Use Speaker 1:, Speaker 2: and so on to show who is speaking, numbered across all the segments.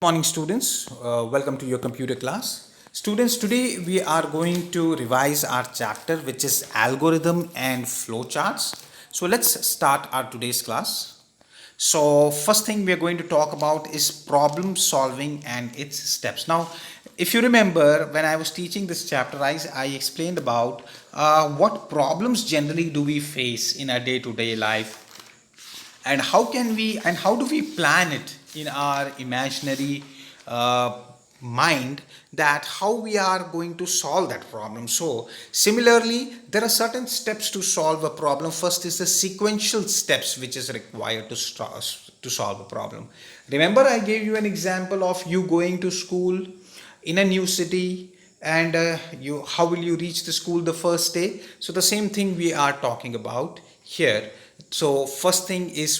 Speaker 1: Morning students, welcome to your computer class. Students, today we are going to revise our chapter which is algorithm and flowcharts. So let's start our today's class. So first thing we are going to talk about is problem solving and its steps. Now, if you remember when I was teaching this chapter, I explained about what problems generally do we face in our day-to-day life, and how do we plan it in our imaginary uh, mind, that how we are going to solve that problem. So similarly, there are certain steps to solve a problem. First is the sequential steps which is required to solve a problem. Remember, I gave you an example of you going to school in a new city, and you how will you reach the school the first day. So the same thing we are talking about here. So first thing is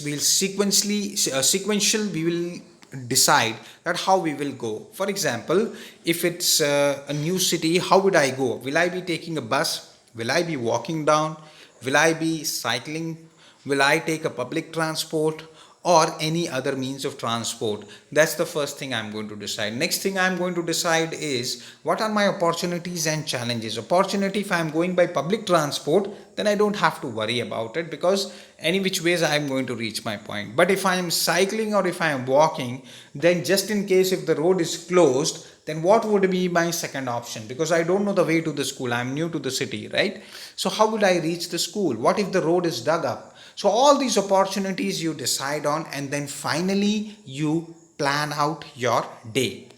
Speaker 1: sequential we will decide that how we will go. For example, if it's a new city, how would I go? Will I be taking a bus? Will I be walking down? Will I be cycling? Will I take a public transport or any other means of transport? That's the first thing I'm going to decide. Next thing I'm going to decide is what are my opportunities and challenges. Opportunity, if I'm going by public transport, then I don't have to worry about it because any which ways I'm going to reach my point. But if I'm cycling or if I'm walking, then just in case if the road is closed, then what would be my second option? Because I don't know the way to the school, I'm new to the city, right? So how would I reach the school? What if the road is dug up? So all these opportunities you decide on, and then finally you plan out your day.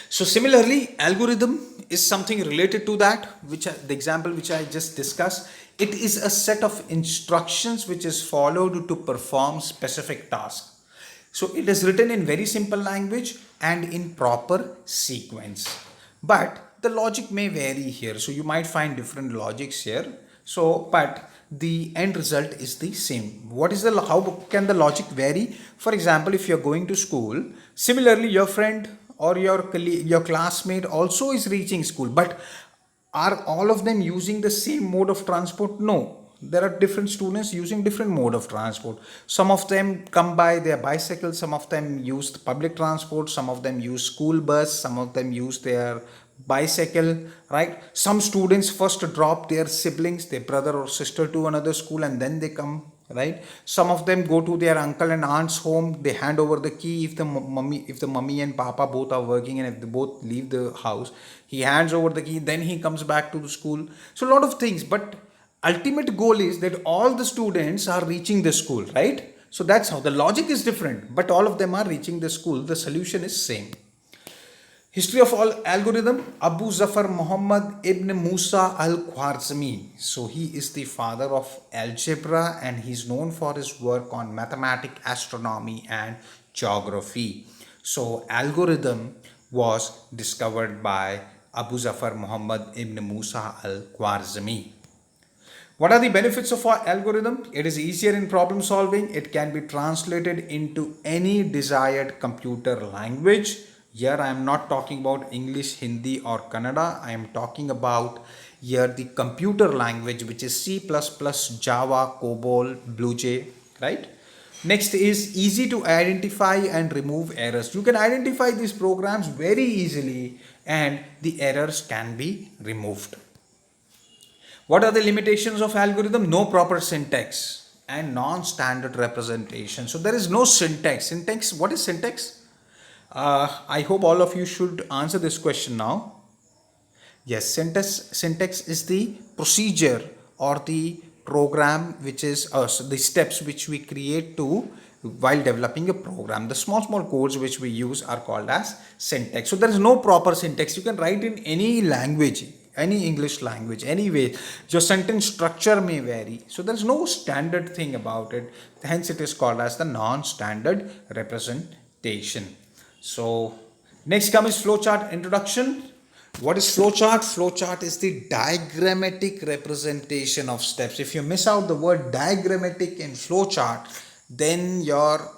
Speaker 1: So similarly, algorithm is something related to that, the example which I just discussed. It is a set of instructions which is followed to perform specific tasks. So it is written in very simple language and in proper sequence. But the logic may vary here. So you might find different logics here. So, but the end result is the same. What is the, how can the logic vary? For example, if you're going to school, similarly your friend or your colleague, your classmate also is reaching school, but are all of them using the same mode of transport? No, there are different students using different mode of transport. Some of them come by their bicycle, some of them use the public transport, some of them use school bus, some of them use their bicycle, right? Some students first drop their siblings, their brother or sister, to another school, and then they come, right? Some of them go to their uncle and aunt's home, they hand over the key. If the mummy and papa both are working, and if they both leave the house, he hands over the key, then he comes back to the school. So a lot of things, but ultimate goal is that all the students are reaching the school, right? So that's how the logic is different, but all of them are reaching the school. The solution is same. History of all algorithm, Abu Zafar Muhammad ibn Musa al-Khwarizmi. So he is the father of algebra, and he's known for his work on mathematics, astronomy and geography. So algorithm was discovered by Abu Zafar Muhammad ibn Musa al-Khwarizmi. What are the benefits of our algorithm? It is easier in problem solving. It can be translated into any desired computer language. Here I am not talking about English, Hindi or Kannada. I am talking about here the computer language, which is C++, Java, COBOL, BlueJ, right? Next is easy to identify and remove errors. You can identify these programs very easily and the errors can be removed. What are the limitations of algorithm? No proper syntax and non-standard representation. So there is no syntax. Syntax, what is syntax? I hope all of you should answer this question now. Yes, syntax is the procedure or the program which is the steps which we create to while developing a program. The small codes which we use are called as syntax. So there is no proper syntax. You can write in any language, any English language, anyway. Your sentence structure may vary. So there is no standard thing about it. Hence it is called as the non-standard representation. So next comes flowchart introduction. What is flowchart? Flowchart is the diagrammatic representation of steps. If you miss out the word diagrammatic in flowchart, then your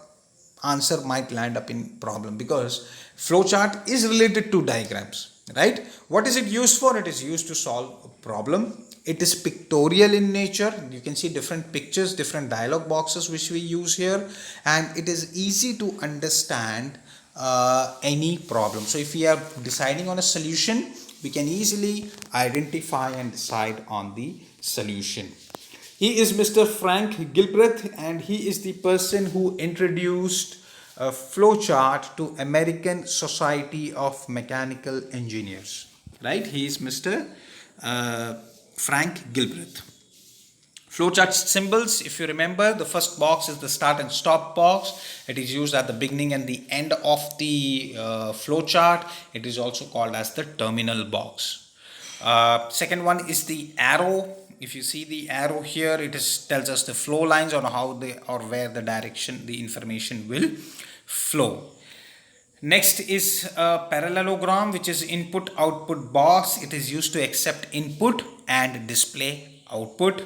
Speaker 1: answer might land up in problem, because flowchart is related to diagrams, right? What is it used for? It is used to solve a problem. It is pictorial in nature. You can see different pictures, different dialog boxes which we use here, and it is easy to understand any problem. So if we are deciding on a solution, we can easily identify and decide on the solution. He is Mr. Frank Gilbreth, and he is the person who introduced a flowchart to American Society of Mechanical Engineers. Right? He is Mr. Frank Gilbreth. Flowchart symbols, if you remember, the first box is the start and stop box. It is used at the beginning and the end of the flowchart. It is also called as the terminal box. Second one is the arrow. If you see the arrow here, it tells us the flow lines on how they or where the direction the information will flow. Next is a parallelogram, which is input output box. It is used to accept input and display output.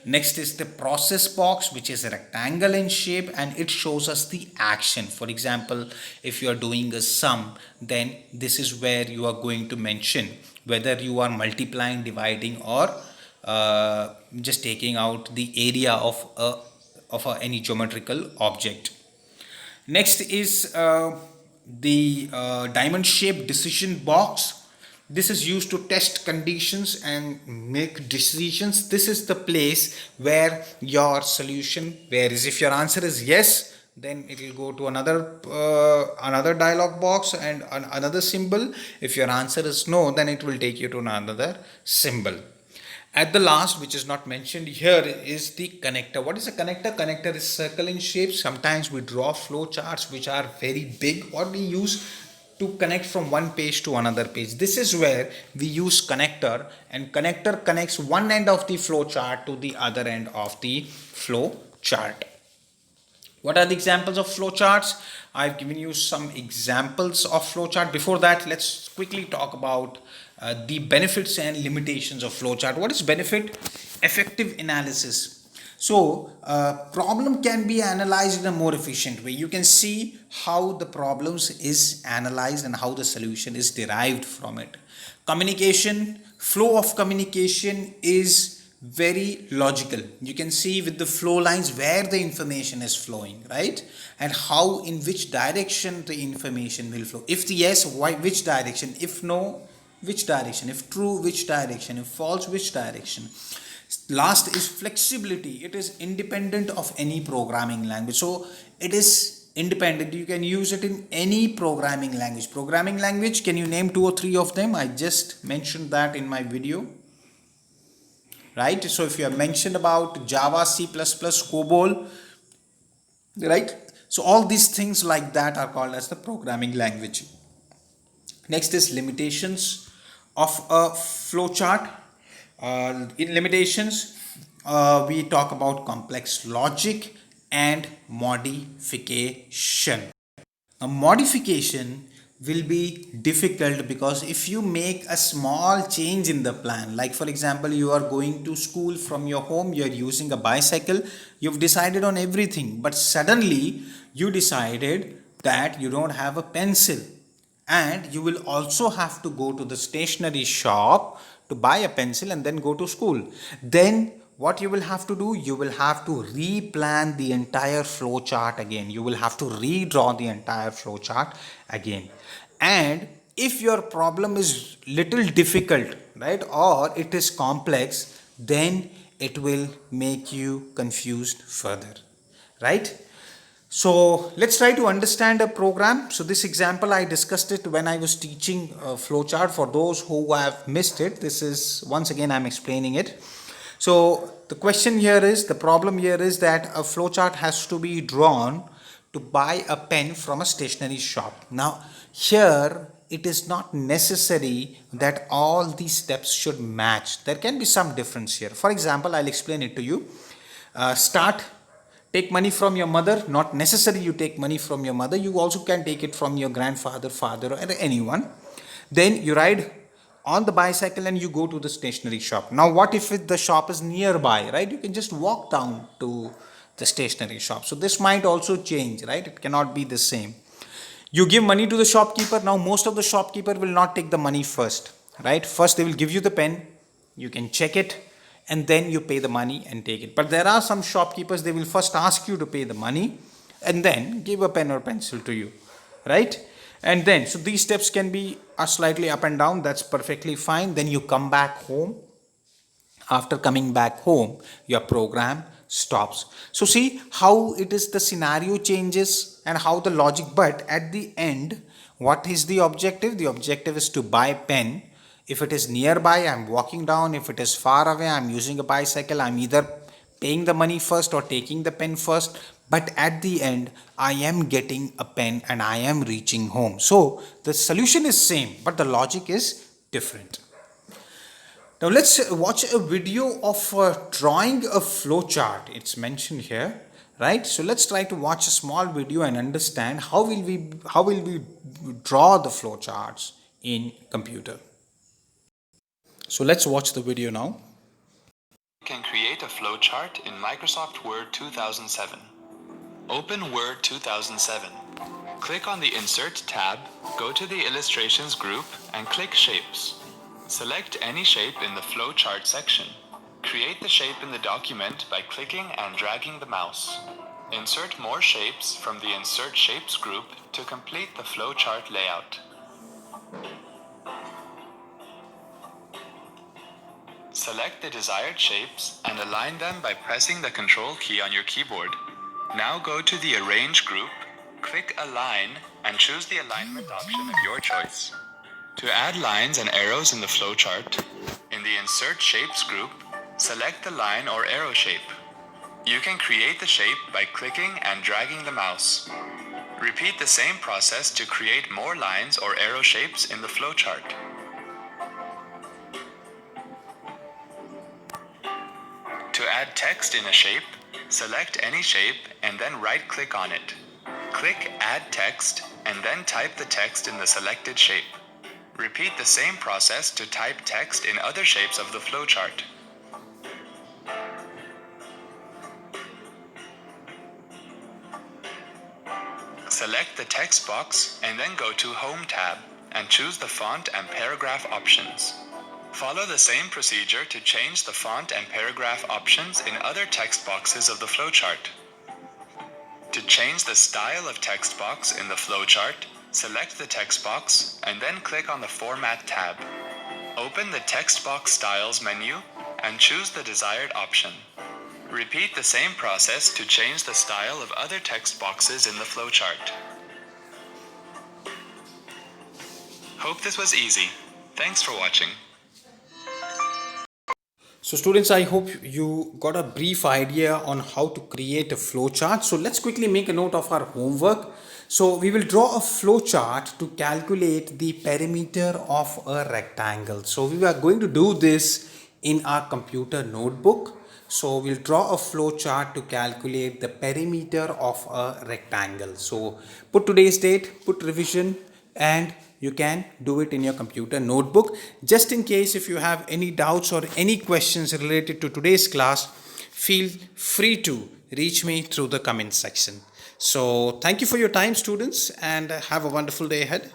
Speaker 1: Next is the process box, which is a rectangle in shape, and it shows us the action. For example, if you are doing a sum, then this is where you are going to mention whether you are multiplying, dividing, or just taking out the area of any geometrical object. Next is the diamond shaped decision box. This is used to test conditions and make decisions. This is the place where your solution, whereas if your answer is yes, then it will go to another dialog box and another symbol. If your answer is no, then it will take you to another symbol. At the last, which is not mentioned here, is the connector. What is a connector? Connector is circle in shape. Sometimes we draw flow charts which are very big, or we use to connect from one page to another page. This is where we use connector, and connector connects one end of the flow chart to the other end of the flow chart. What are the examples of flow charts? I've given you some examples of flow chart. Before that, let's quickly talk about the benefits and limitations of flow chart. What is benefit? Effective analysis. So problem can be analyzed in a more efficient way. You can see how the problems is analyzed and how the solution is derived from it. Communication, flow of communication is very logical. You can see with the flow lines where the information is flowing, right? And how, in which direction the information will flow. If the yes, why, which direction? If no, which direction? If true, which direction? If false, which direction? Last is flexibility. It is independent of any programming language. So it is independent. You can use it in any programming language. Programming language, can you name 2 or 3 of them? I just mentioned that in my video. Right? So if you have mentioned about Java, C++, COBOL, right? So all these things like that are called as the programming language. Next is limitations of a flowchart. In limitations, we talk about complex logic and modification. A modification will be difficult because if you make a small change in the plan, like for example, you are going to school from your home, you are using a bicycle, you've decided on everything, but suddenly you decided that you don't have a pencil, and you will also have to go to the stationery shop to buy a pencil and then go to school. Then what you will have to do, you will have to replan the entire flow chart again. You will have to redraw the entire flow chart again. And if your problem is little difficult, right, or it is complex, then it will make you confused further, right? So let's try to understand a program. So this example, I discussed it when I was teaching flowchart. For those who have missed it, this is once again I'm explaining it. So the question here is, the problem here is that a flowchart has to be drawn to buy a pen from a stationery shop. Now here it is not necessary that all these steps should match. There can be some difference here. For example, I'll explain it to you. Take money from your mother. Not necessary you take money from your mother. You also can take it from your grandfather, father, or anyone. Then you ride on the bicycle and you go to the stationery shop. Now what if the shop is nearby, right? You can just walk down to the stationery shop. So this might also change, right? It cannot be the same. You give money to the shopkeeper. Now most of the shopkeeper will not take the money first, right? First they will give you the pen. You can check it, and then you pay the money and take it. But there are some shopkeepers, they will first ask you to pay the money and then give a pen or pencil to you, right? And then, so these steps can be slightly up and down, that's perfectly fine. Then you come back home. After coming back home, your program stops. So see how it is, the scenario changes and how the logic, but at the end, what is the objective? The objective is to buy pen. If it is nearby, I'm walking down. If it is far away, I'm using a bicycle. I'm either paying the money first or taking the pen first, but at the end I am getting a pen and I am reaching home. So the solution is same, but the logic is different. Now let's watch a video of drawing a flow chart. It's mentioned here, right? So let's try to watch a small video and understand how will we draw the flow charts in computer. So let's watch the video now.
Speaker 2: You can create a flowchart in Microsoft Word 2007. Open Word 2007. Click on the Insert tab, go to the Illustrations group and click Shapes. Select any shape in the flowchart section. Create the shape in the document by clicking and dragging the mouse. Insert more shapes from the Insert Shapes group to complete the flowchart layout. Select the desired shapes and align them by pressing the Control key on your keyboard. Now go to the Arrange group, click Align, and choose the alignment option of your choice. To add lines and arrows in the flowchart, in the Insert Shapes group, select the line or arrow shape. You can create the shape by clicking and dragging the mouse. Repeat the same process to create more lines or arrow shapes in the flowchart. To add text in a shape, select any shape and then right-click on it. Click Add Text and then type the text in the selected shape. Repeat the same process to type text in other shapes of the flowchart. Select the text box and then go to Home tab and choose the font and paragraph options. Follow the same procedure to change the font and paragraph options in other text boxes of the flowchart. To change the style of text box in the flowchart, select the text box and then click on the Format tab. Open the Text Box Styles menu and choose the desired option. Repeat the same process to change the style of other text boxes in the flowchart. Hope this was easy. Thanks for watching.
Speaker 1: So students, I hope you got a brief idea on how to create a flowchart. So let's quickly make a note of our homework. So we will draw a flowchart to calculate the perimeter of a rectangle. So we are going to do this in our computer notebook. So we'll draw a flowchart to calculate the perimeter of a rectangle. So put today's date, put revision, and you can do it in your computer notebook. Just in case if you have any doubts or any questions related to today's class, feel free to reach me through the comment section. So thank you for your time, students, and have a wonderful day ahead.